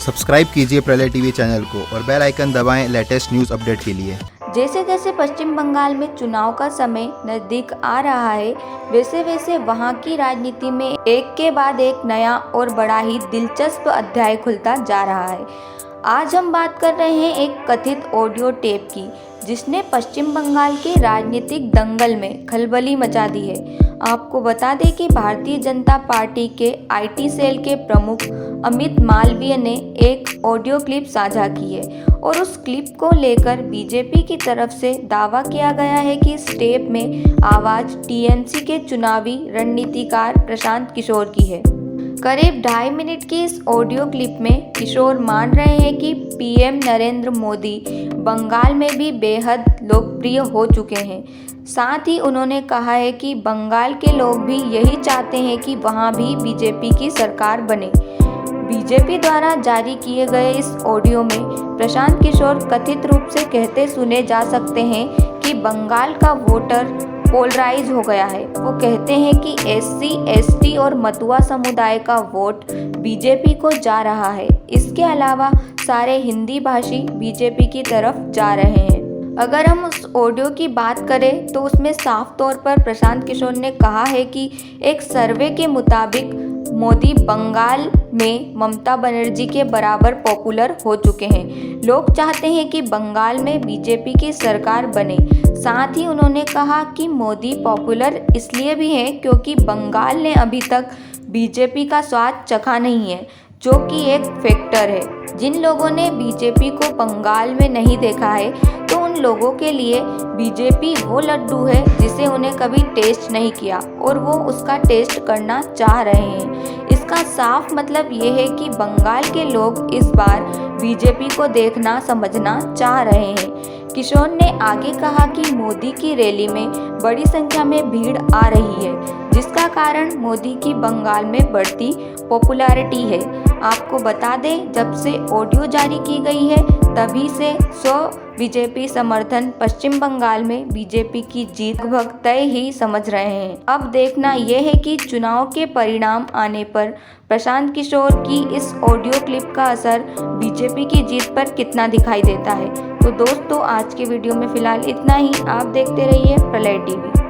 Subscribe कीजिए प्रलय TV channel को और बेल आइकन दबाएं लेटेस्ट न्यूज़ अपडेट के लिए। जैसे जैसे पश्चिम बंगाल में चुनाव का समय नज़दीक आ रहा है, वैसे वैसे वहां की राजनीति में एक के बाद एक नया और बड़ा ही दिलचस्प अध्याय खुलता जा रहा है। आज हम बात कर रहे हैं एक कथित ऑडियो टेप की, जिसने पश्चिम बंगाल के राजनीतिक दंगल में खलबली मचा दी है। आपको बता दें कि भारतीय जनता पार्टी के आईटी सेल के प्रमुख अमित मालवीय ने एक ऑडियो क्लिप साझा की है और उस क्लिप को लेकर बीजेपी की तरफ से दावा किया गया है कि इस टेप में आवाज़ टीएमसी के चुनावी रणनीतिकार प्रशांत किशोर की है। करीब 2.5 मिनट की इस ऑडियो क्लिप में किशोर मान रहे हैं कि पीएम नरेंद्र मोदी बंगाल में भी बेहद लोकप्रिय हो चुके हैं। साथ ही उन्होंने कहा है कि बंगाल के लोग भी यही चाहते हैं कि वहां भी बीजेपी की सरकार बने। बीजेपी द्वारा जारी किए गए इस ऑडियो में प्रशांत किशोर कथित रूप से कहते सुने जा सकते हैं कि बंगाल का वोटर पोलराइज हो गया है। वो कहते हैं कि एससी, एसटी और मतुआ समुदाय का वोट बीजेपी को जा रहा है। इसके अलावा सारे हिंदी भाषी बीजेपी की तरफ जा रहे हैं। अगर हम उस ऑडियो की बात करें तो उसमें साफ तौर पर प्रशांत किशोर ने कहा है कि एक सर्वे के मुताबिक मोदी बंगाल में ममता बनर्जी के बराबर पॉपुलर हो चुके हैं। लोग चाहते हैं कि बंगाल में बीजेपी की सरकार बने। साथ ही उन्होंने कहा कि मोदी पॉपुलर इसलिए भी हैं क्योंकि बंगाल ने अभी तक बीजेपी का स्वाद चखा नहीं है, जो कि एक फैक्टर है। जिन लोगों ने बीजेपी को बंगाल में नहीं देखा है, तो उन लोगों के लिए बीजेपी वो लड्डू है जिसे उन्हें कभी टेस्ट नहीं किया और वो उसका टेस्ट करना चाह रहे हैं। इसका साफ मतलब ये है कि बंगाल के लोग इस बार बीजेपी को देखना समझना चाह रहे हैं। किशोर ने आगे कहा कि मोदी की रैली में बड़ी संख्या में भीड़ आ रही है, जिसका कारण मोदी की बंगाल में बढ़ती पॉपुलैरिटी है। आपको बता दें, जब से ऑडियो जारी की गई है तभी से 100 बीजेपी समर्थन पश्चिम बंगाल में बीजेपी की जीत लगभग तय ही समझ रहे हैं। अब देखना यह है कि चुनाव के परिणाम आने पर प्रशांत किशोर की इस ऑडियो क्लिप का असर बीजेपी की जीत पर कितना दिखाई देता है। तो दोस्तों, आज के वीडियो में फिलहाल इतना ही। आप देखते रहिए प्रलय टीवी।